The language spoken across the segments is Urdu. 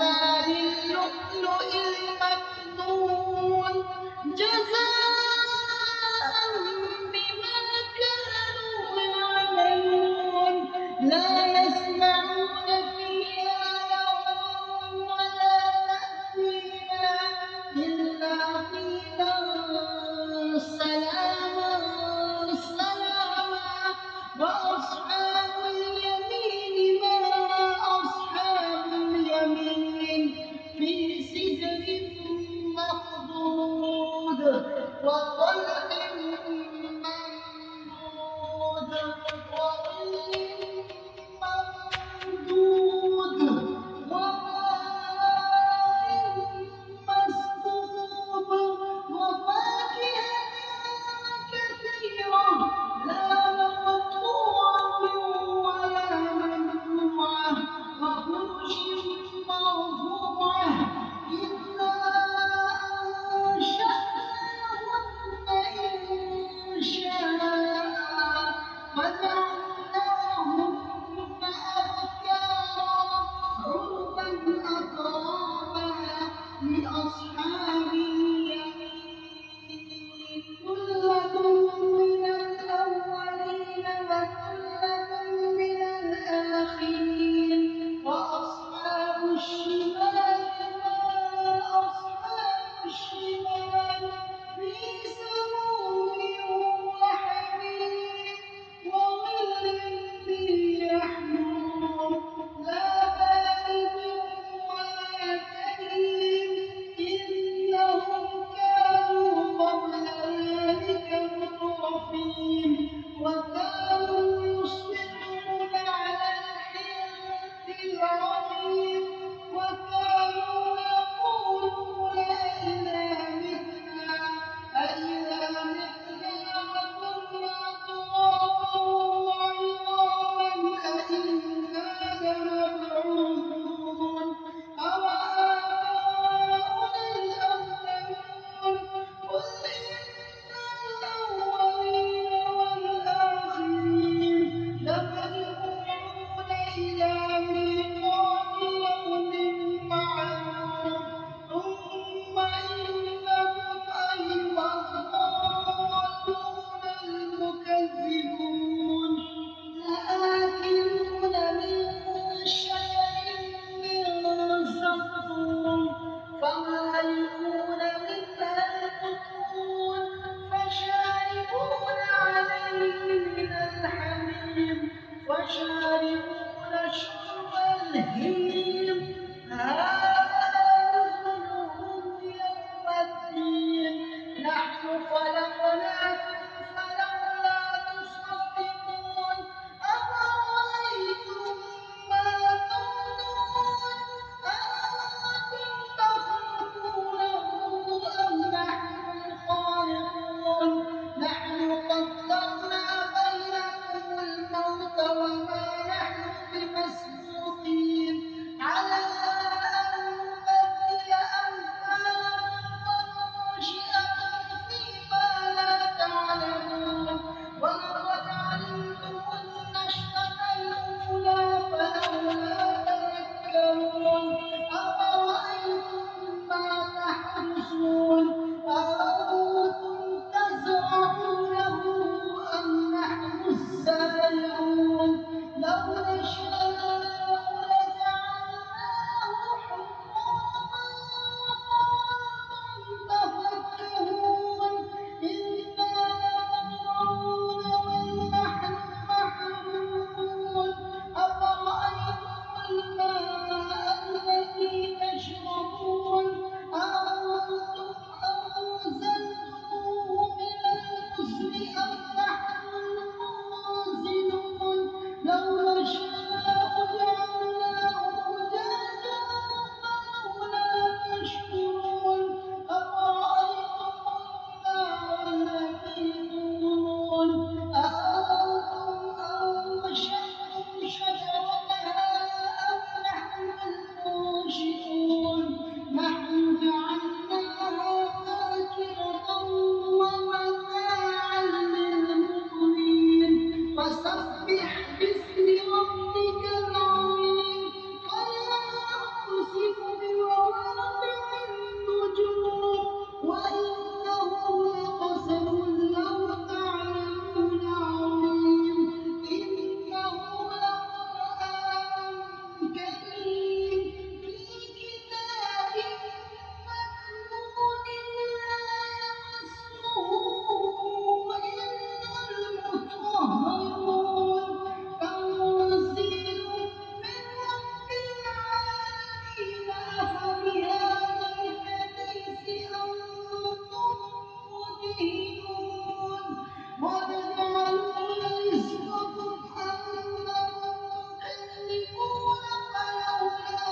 كأمثال اللؤلؤ المكنون جزاء بما كانوا يعملون لا يسمعون فيها لغوا ولا تأثيما إلا قيلا سلاما سلاما وأصحاب اليمين ما أصحاب اليمين في سدر مخضود وطلح منضود وظل ممدود وماء مسكوب وفاكهة كثيرة لا مقطوعة ولا ممنوعة وفرش مرفوعة إنا أنشأناهن إنشاء فجعلناهن أبكارا عربا أترابا لأصحاب اليمين ثلة من الأولين وثلة من الآخرين وأصحاب الشمال ما أصحاب الشمال في سموم وحميم وظل من يحموم لا بارد ولا كريم إنهم كانوا قبل ذلك مترفين وكانوا يصرون على الحنث العظيم وكانوا يقولون أئذا ومواقع النجوم وإنه لقسم لو تعلمون عظيم إنه لقرآن كريم في كتاب مكنون لا يمسه إلا المطهرون تنزيل من رب العالمين أفبهذا الحديث أنتم مدهنون وتجعلون رزقكم أنكم تكذبون فلولا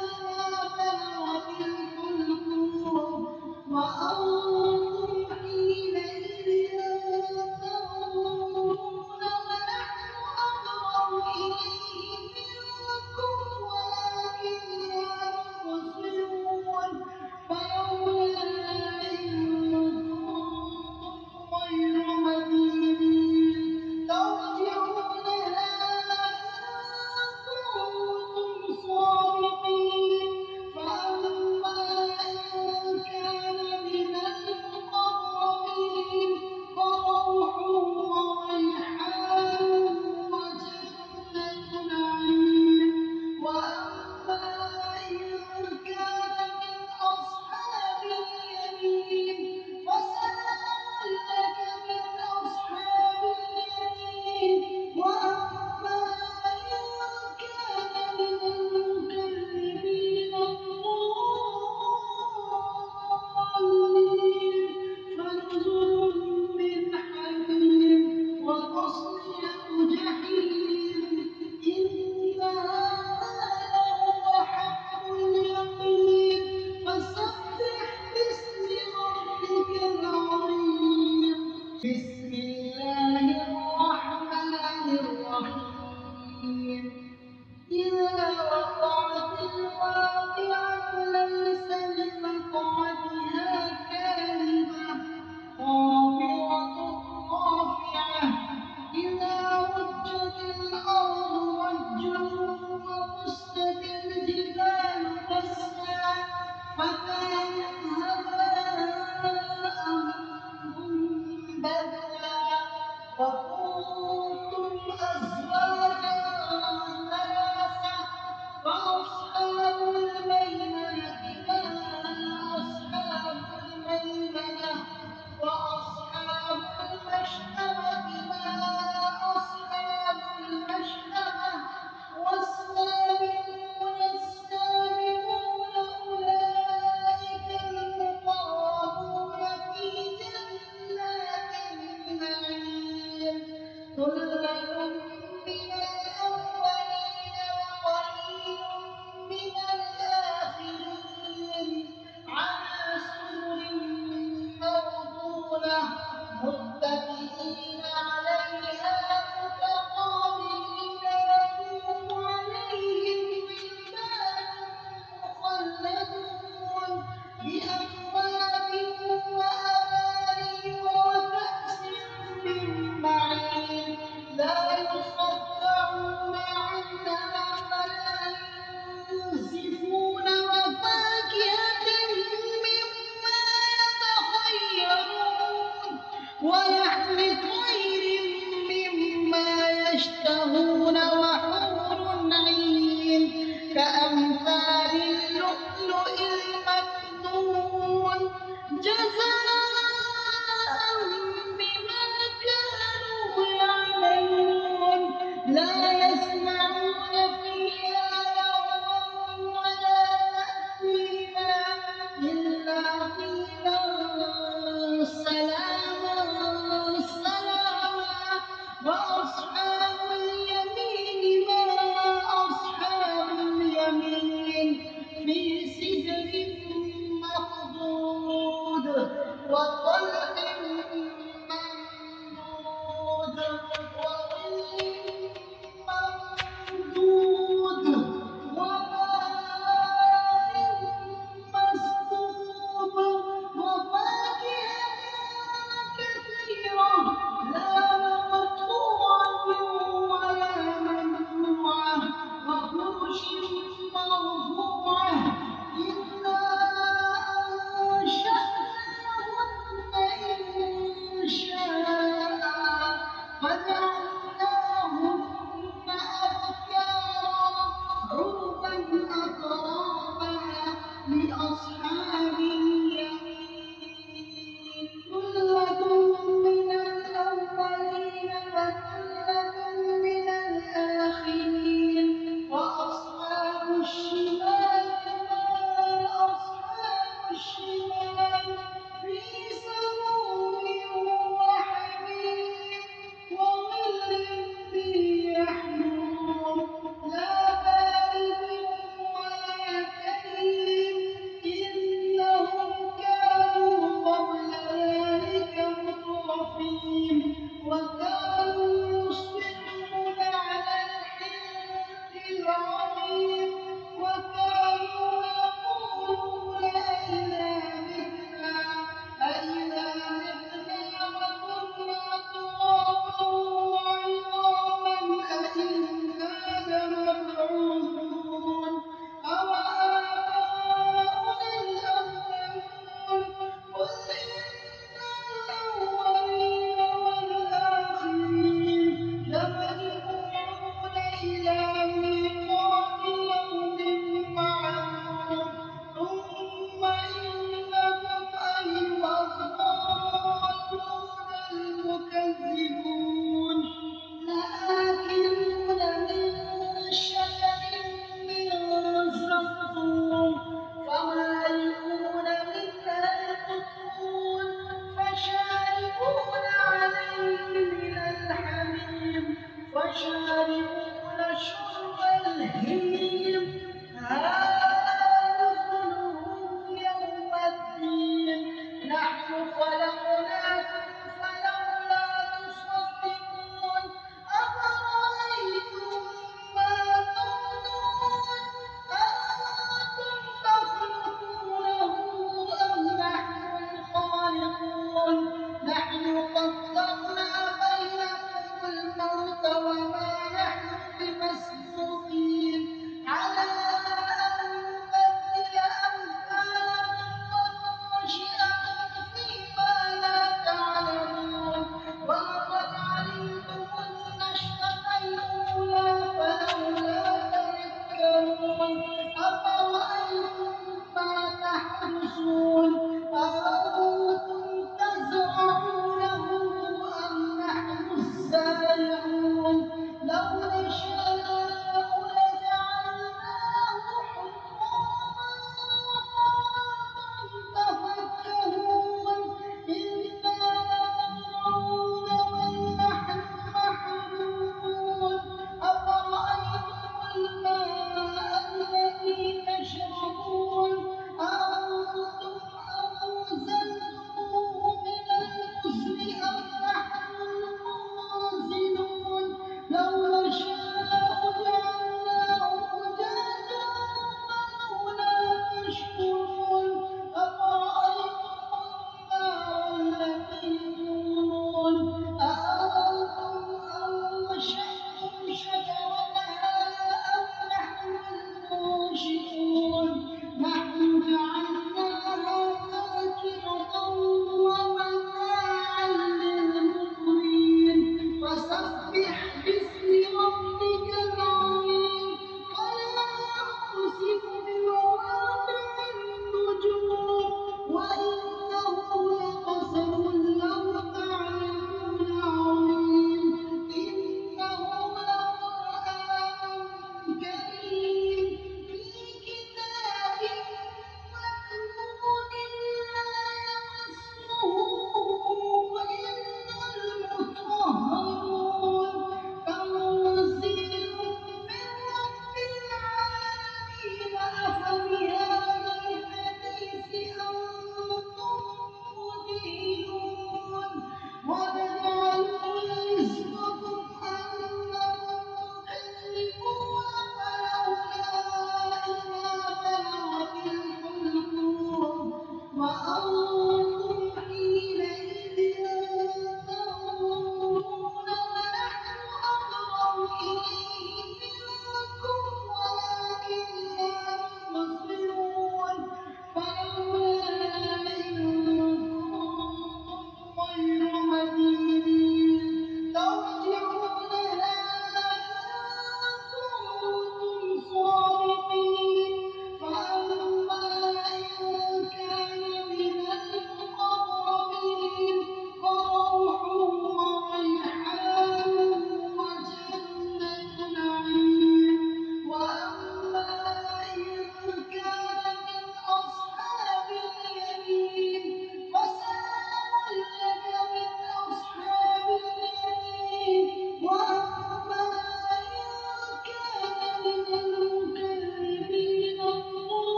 إذا بلغت الحلقوم وأنتم حينئذ تنظرون ونحن أقرب إليه منكم ولكن لا تبصرون فلولا إن كنتم غير مدينين ترجعونها إن كنتم صادقين فأما إن كان من المقربين فروح وريحان وجنة نعيم وأما إن كان من أصحاب اليمين فسلام لك من أصحاب اليمين وأما إن كان من المكذبين الضالين فنزل من حميم وتصلية جحيم إن هذا لهو حق اليقين فسبح باسم ربك العظيم بسم الله الرحمن الرحيم إذا وقعت الواقعة ليس لوقعتها كاذبة خافضة رافعة إذا رجت الأرض رجا وبست الجبال بسا فكانت هباء منبثا وكنتم أزواجا ثلاثة فأصحاب الميمنة ما أصحاب الميمنة وأصحاب المشأمة ما أصحاب المشأمة والسابقون السابقون أولئك المقربون في جنات النعيم ثلة من الأولين وقليل من الآخرين على سرر موضونة متكئين عليها متقابلين يطوف عليهم ولدان مخلدون بأكواب وأباريق وكأس من معين لا يصدعون عنها ولا ينزفون وفاكهة مما يتخيرون ولحم طير مما يشتهون وحور عين كأمثال اللؤلؤ المكنون جزاء بما كانوا يعملون لا يسمعون فيها لغوا ولا تأثيما إلا قيلا سلاما سلاما وأصحاب اليمين ما أصحاب اليمين في سدر مخضود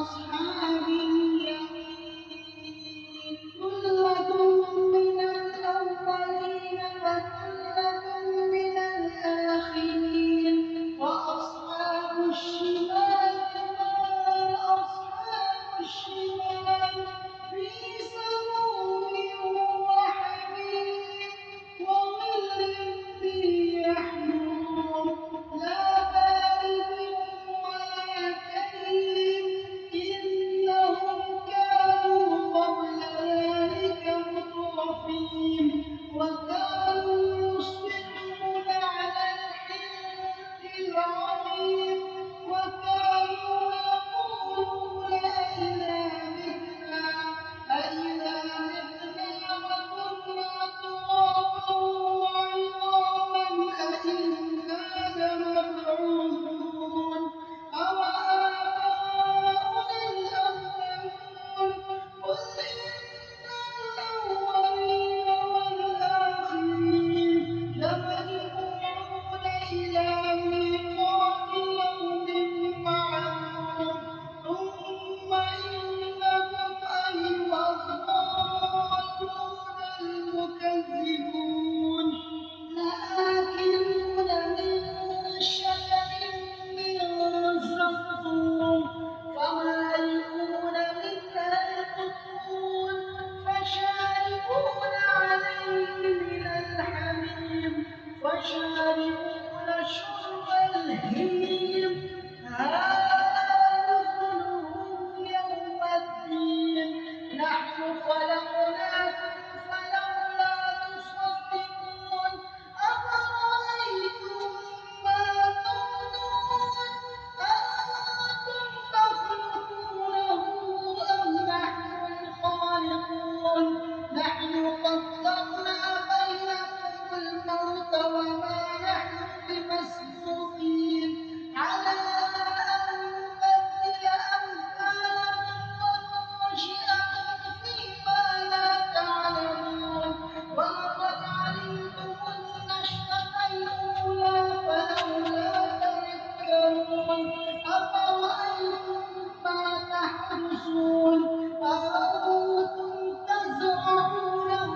أصحاب اليمين ثلة من الأولين وثلة من الآخرين وأصحاب الشمال ما أصحاب الشمال في سموم وحميم وظل من يحموم لا بارد ولا كريم إنهم كانوا قبل ذلك مترفين وكانوا يصرون على الحنث العظيم وكانوا يقولون أإذا متنا وكنا ترابا وعظاما أإنا لمبعوثون أوآباؤنا الأولون قل إن الأولين والآخرين لمجموعون إلى ميقات يوم معلوم ثم إنكم أيها الضالون المكذبون لآكلون من شجر من زقوم فمالئون منها البطون فشاربون عليه من الحميم فشاربون شرب الهيم هذا نزلهم يوم الدين نحن خلقناكم فلولا تصدقون أفرأيتم ما تمنون أأنتم تخلقونه أم نحن الخالقون نحن قدرنا بينكم الموت وما نحن بمسبوقين على أن نبدل أمثالكم وننشئكم فيما لا تعلمون ولقد علمتم النشأة الأولى فلولا تذكرون أفرأيتم ما تحرثون أأنتم تزرعونه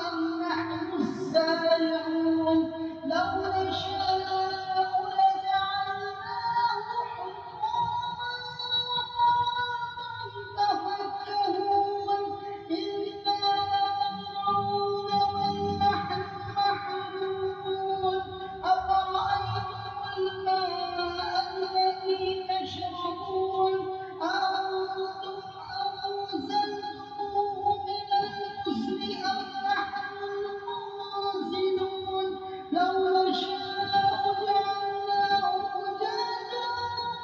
أم نحن الزارعون لو نشاء لجعلناه حطاما فظلتم تفكهون إنا لمغرمون بل نحن محرومون أفرأيتم الماء الذي تشربون أأنتم أنزلتموه من المزن أم نحن المنزلون لو نشاء جعلناه أجاجا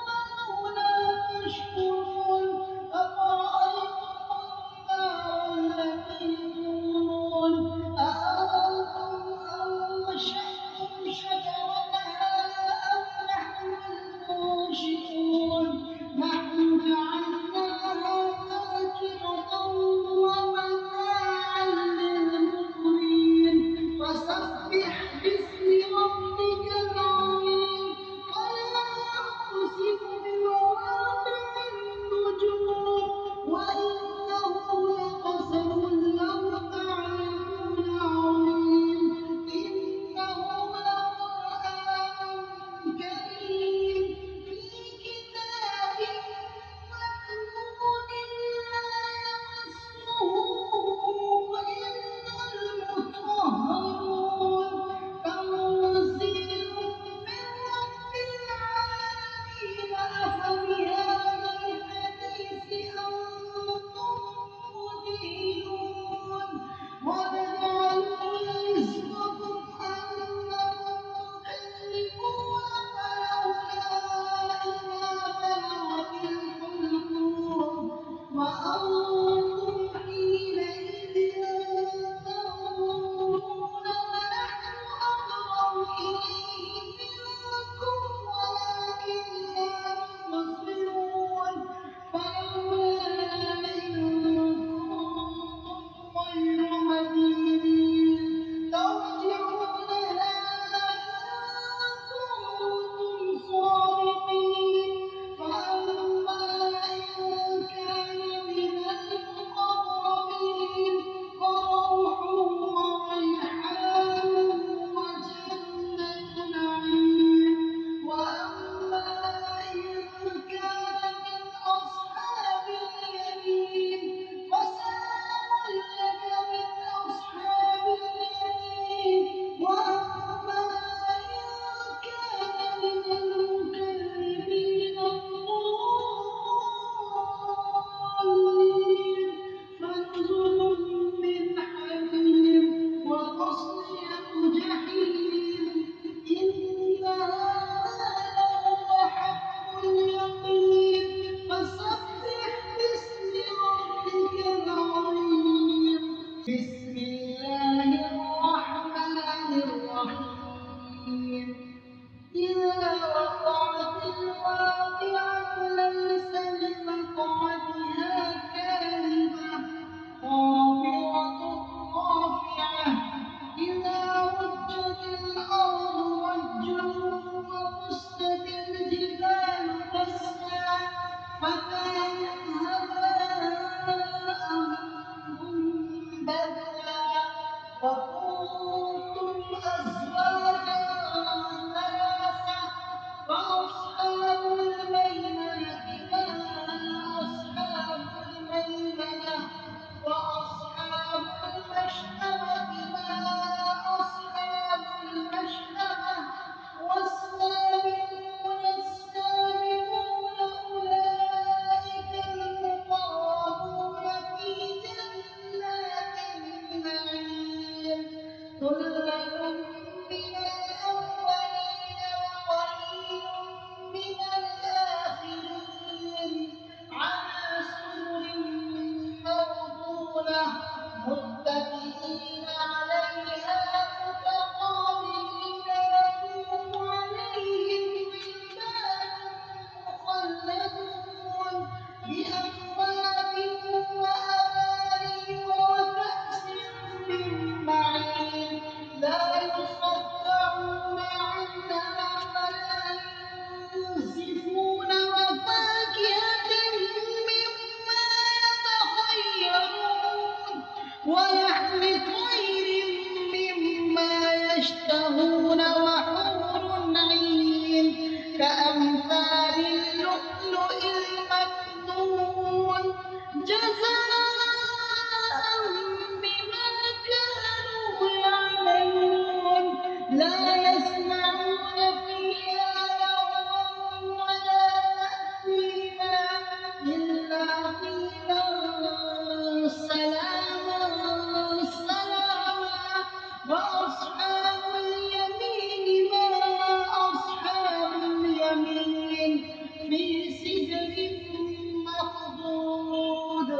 فلولا تشكرون أفرأيتم النار التي تورون أأنتم أنشأتم شجرتها أم نحن المنشئون نحن جعلناها تذكرة ومتاعا للمقوين فسبح باسم ربك العظيم فلا أقسم بمواقع النجوم وإنه لقسم لو تعلمون عظيم إنه لقرآن كريم في كتاب مكنون لا يمسه إلا المطهرون تنزيل من رب العالمين أفبهذا الحديث أنتم مدهنون وجعلوا رزقكم أنكم تكذبون فلولا إذا بلغت الحلقوم وأنتم حينئذ تنظرون ونحن أقرب إليه منكم ولكن لا تبصرون فلولا إن كنتم غير مدينين ترجعونها إن كنتم صادقين فأما إن جزاء بما كانوا يعملون لا يسمعون فيها لغوا ولا تأثيما إلا قيلا سلاما سلاما وأصحاب اليمين ما أصحاب اليمين في سدر مخضود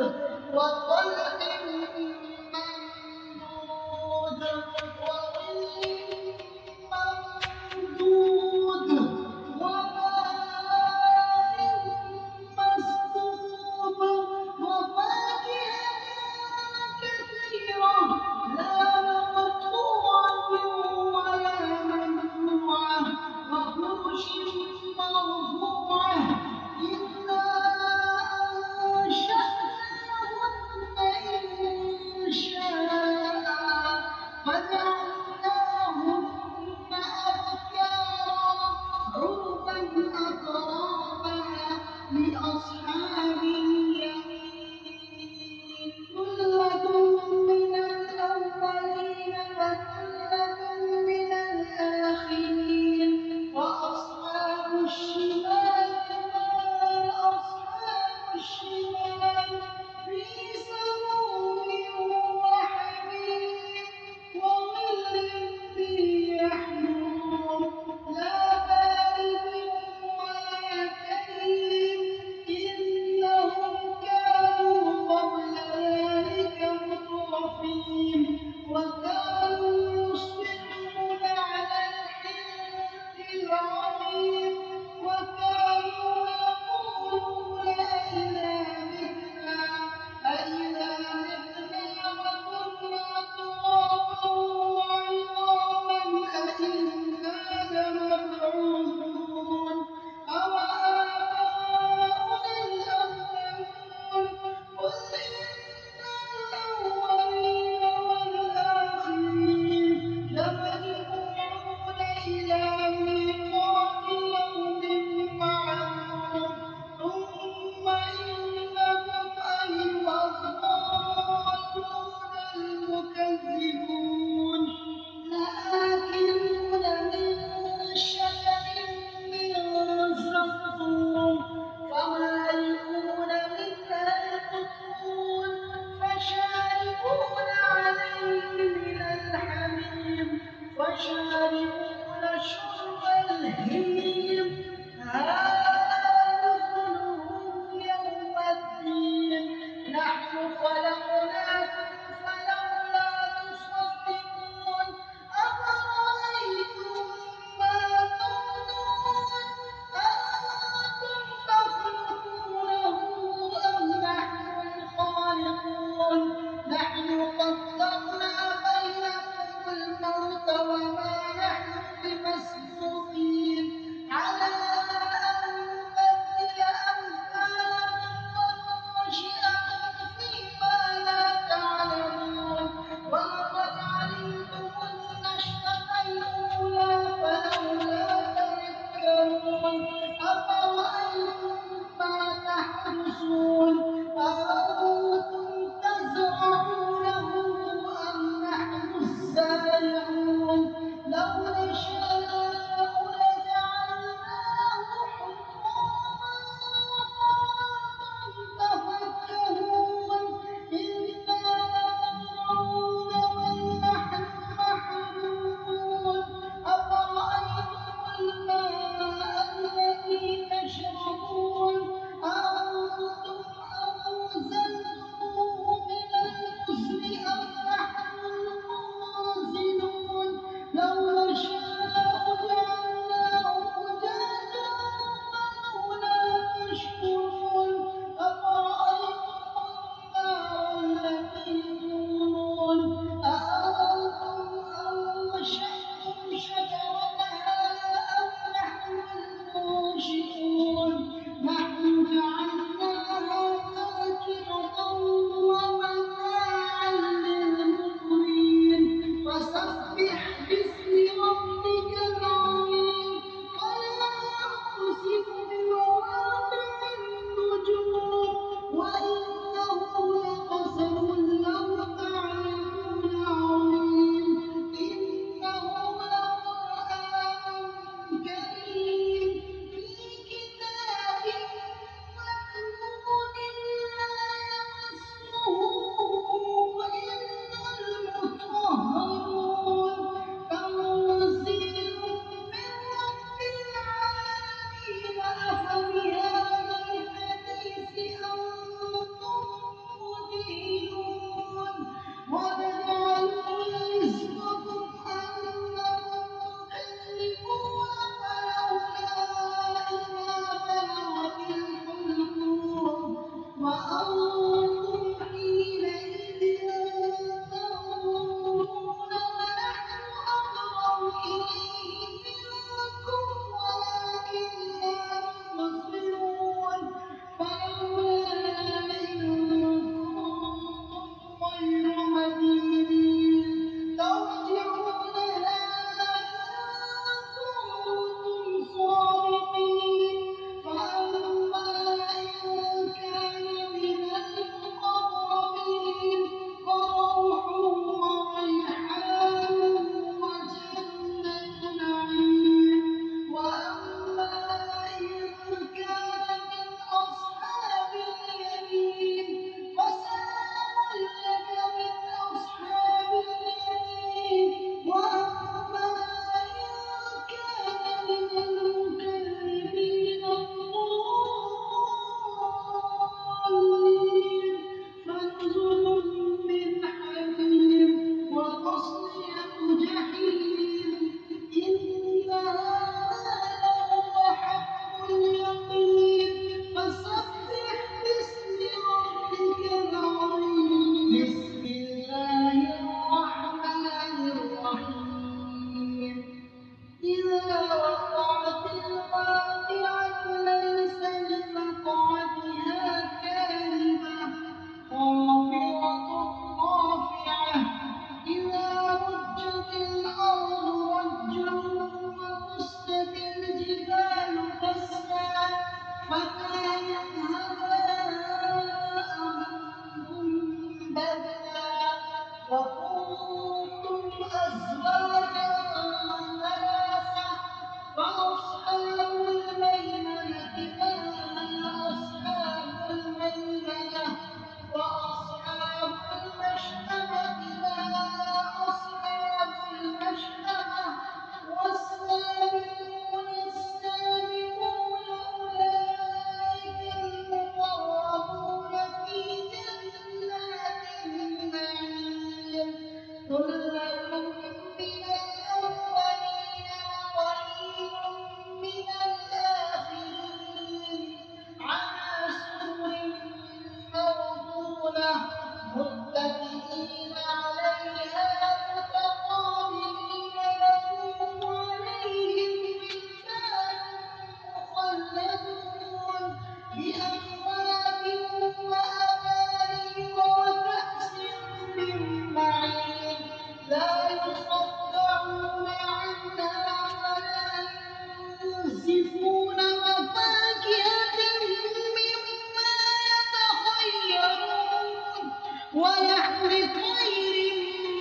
ولحم طير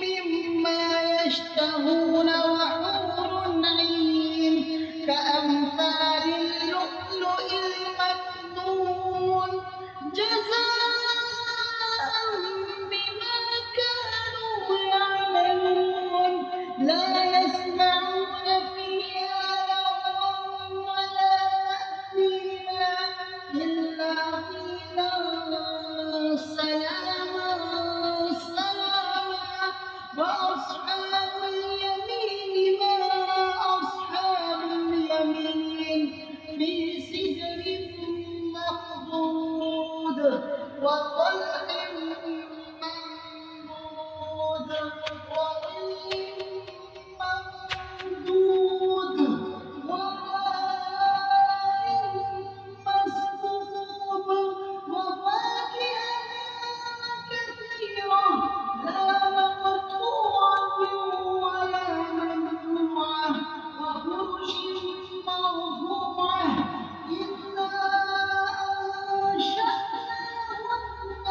مما يشتهون وحور عين كأمثال اللؤلؤ المكنون جزاء بما كانوا يعملون لا يسمعون فيها لغوا ولا تأثيما إلا قيلا سلاما سلاما وأصحاب اليمين ما أصحاب اليمين في سدر مخضود وطلح منضود وظل ممدود وماء مسكوب وفاكهة كثيرة لا مقطوعة ولا ممنوعة وفرش مرفوعة إنا أنشأناهن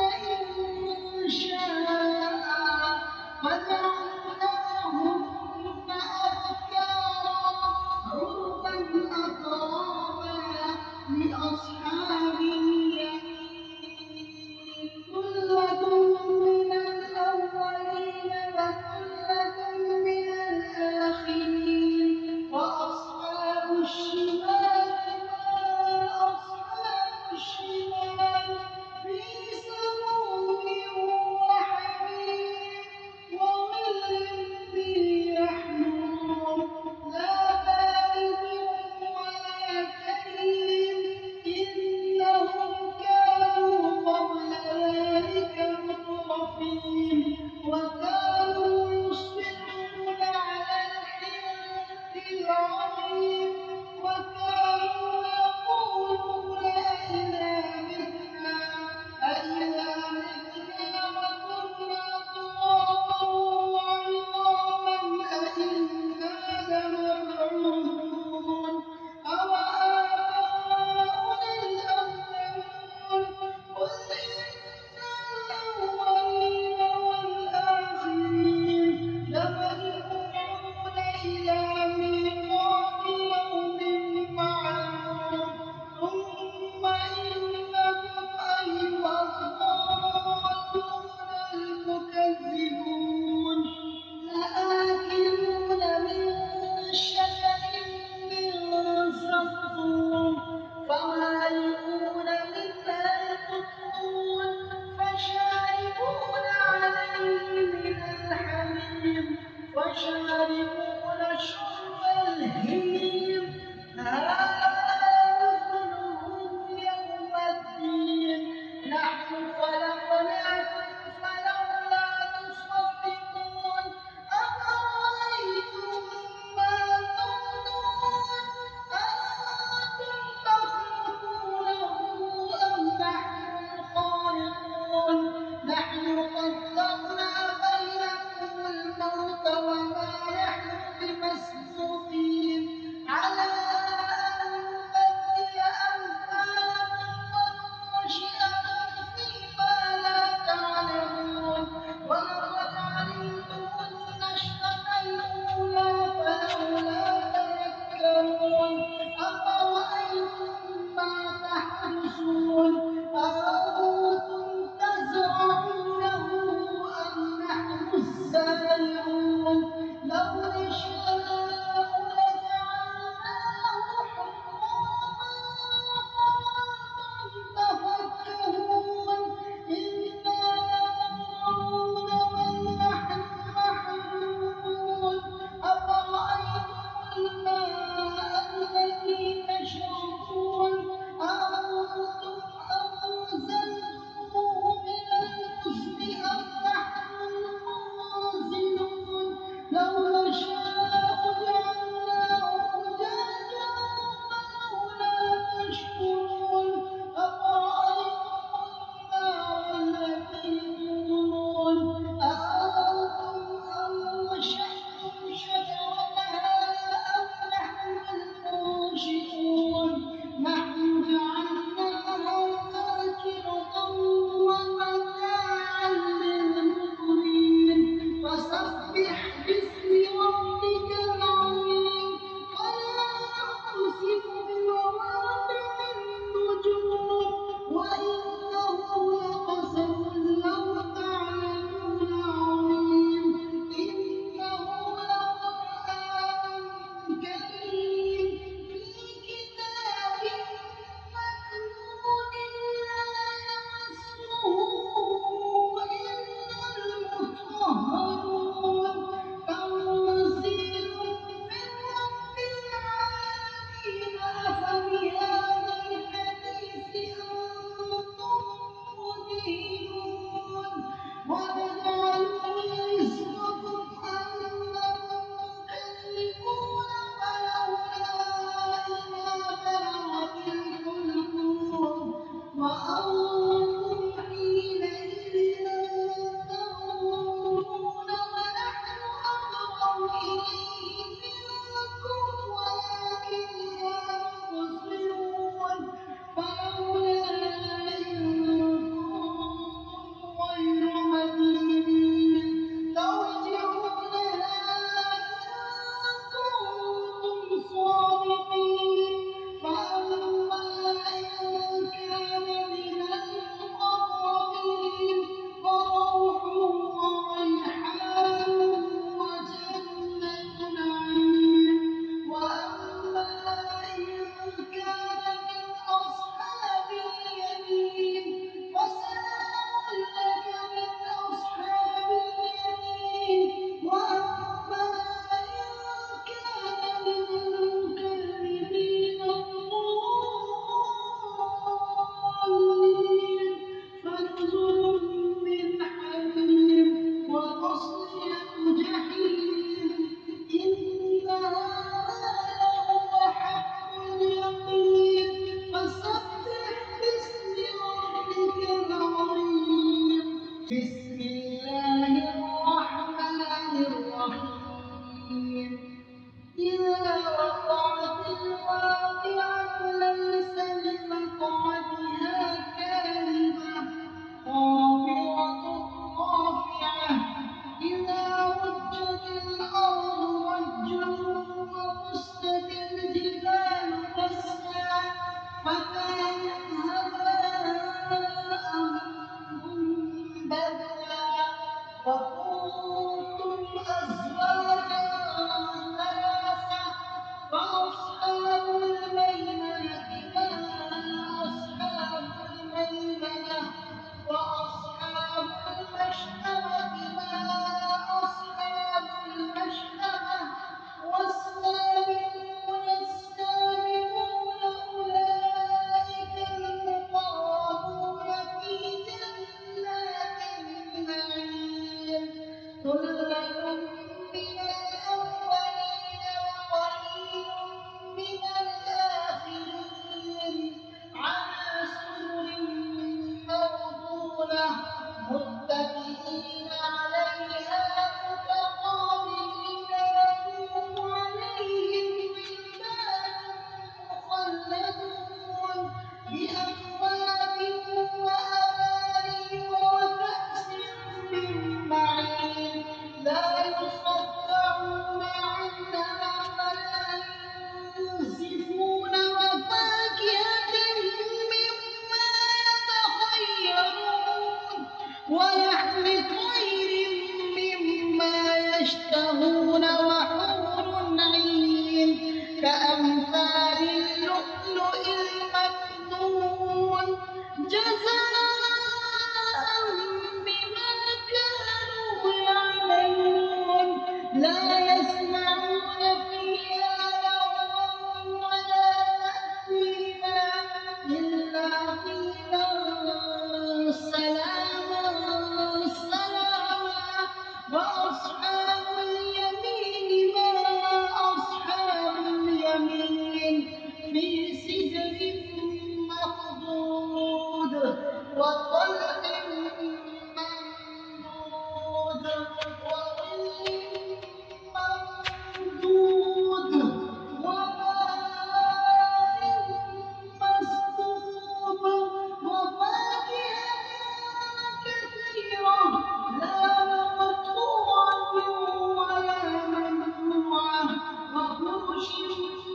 بسم الله الرحمن الرحيم إذا وقعت الواقعة ليس لوقعتها كاذبة خافضة رافعة إذا رجت الأرض رجا وبست الجبال بسا فكانت هباء منبثا وكنتم أزواجا ثلاثة فأصحاب الميمنة ما أصحاب الميمنة وأصحاب المشأمة ما أصحاب المشأمة والسابقون السابقون أولئك المقربون في جنات النعيم ثلة من الأولين وقليل من الآخرين على سرر موضونة متكئين عليها متقابلين يطوف عليهم ولدان مخلدون بأكواب وأباريق وكأس من معين لا يصدعون عنها ولا ينزفون وفاكهة مما يتخيرون ولحم طير مما يشتهون وحور عين كأمثال اللؤلؤ المكنون جزاء بما كانوا يعملون لا يسمعون فيها لغوا ولا تأثيما إلا قيلا سلاما سلاما وأصحاب اليمين ما أصحاب اليمين في سدر مخضود وطلح منضود وظل ممدود وماء مسكوب وفاكهة كثيرة لا مقطوعة ولا ممنوعة وفرش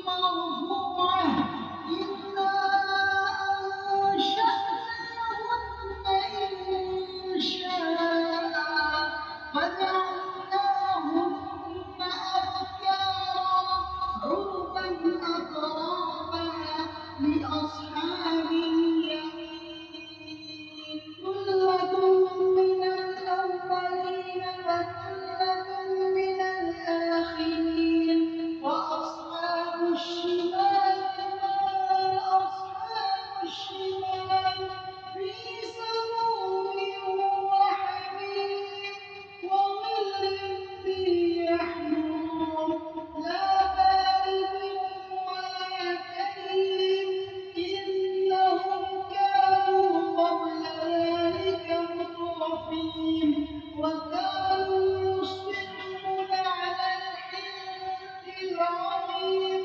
مرفوعة إنا أنشأناهن إنشاء فجعلناهن أبكارا عربا أترابا لأصحاب اليمين ثلة من الأولين وثلة من الآخرين وأصحاب الشمال ما أصحاب الشمال في سموم وحميم وظل من يحموم لا بارد ولا كريم إنهم كانوا قبل ذلك مترفين وكانوا يصرون على الحنث العظيم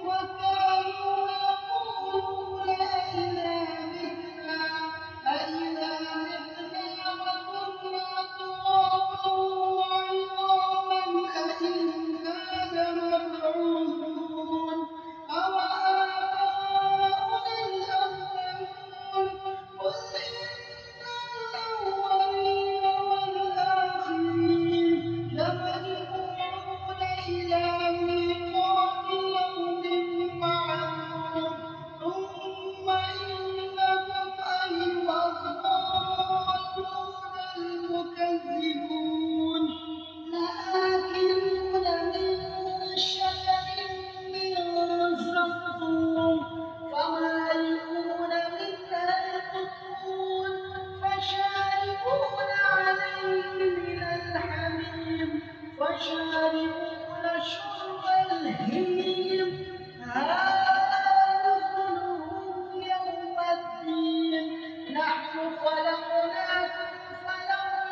وكانوا يقولون أإذا متنا وكنا ترابا وعظاما أإنا لمبعوثون أوآباؤنا الأولون قل إن الأولين والآخرين لمجموعون إلى ميقات يوم معلوم ثم إنكم أيها الضالون المكذبون لآكلون من شجر من زقوم فمالئون منها البطون فشاربون عليه من الحميم فشاربون شرب الهيم هذا نزلهم يوم الدين نحن خلقناكم فلولا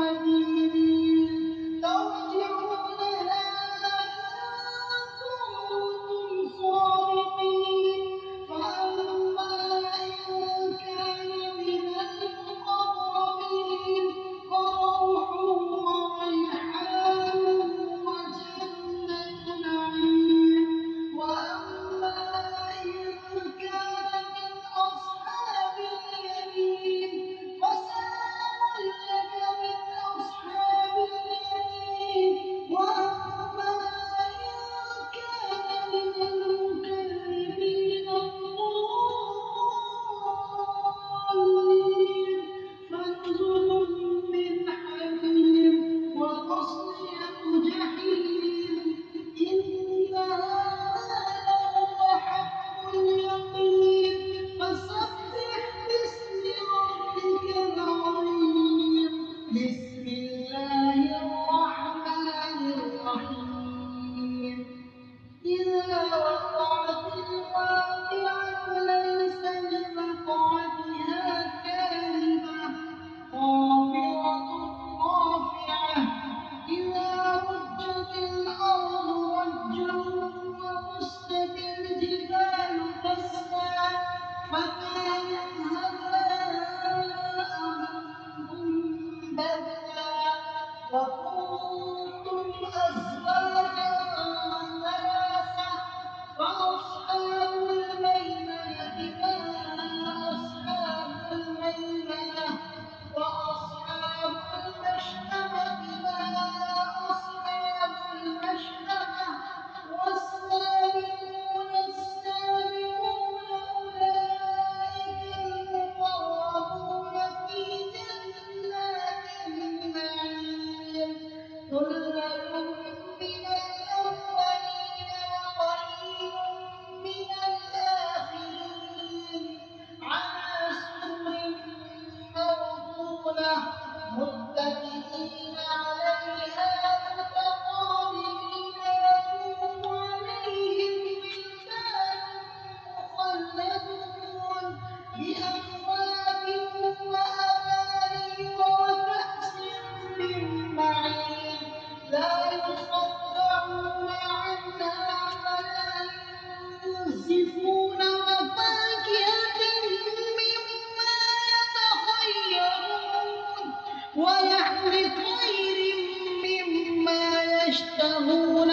مدين ترجعونها إن كنتم صادقين فأما إن كان من المقربين فروح وريحان وجنة نعيم وأما إن كان من أصحاب اليمين فسلام لك من أصحاب اليمين وأما إن كان من المكذبين الضالين فنزل من حميم وتصلية جحيم إن هذا لهو حق اليقين فسبح باسم ربك العظيم بسم الله الرحمن الرحيم إذا وقعت الواقعة ليس لوقعتها كاذبة خافضة رافعة إذا رجت الأرض رجا وبست الجبال بسا فكانت هباء منبثا وكنتم أزواجا ثلاثة فأصحاب الميمنة ما أصحاب الميمنة وأصحاب المشأمة ما أصحاب المشأمة والسابقون السابقون أولئك المقربون في جنات النعيم ثلة من الأولين وقليل من الآخرين على سرر موضونة متكئين عليها متقابلين يطوف عليهم ولدان مخلدون بأكواب وأباريق وكأس من معين لا يصدعون عنها ولا ينزفون وفاكهة مما يتخيرون ولحم طير مما يشتهون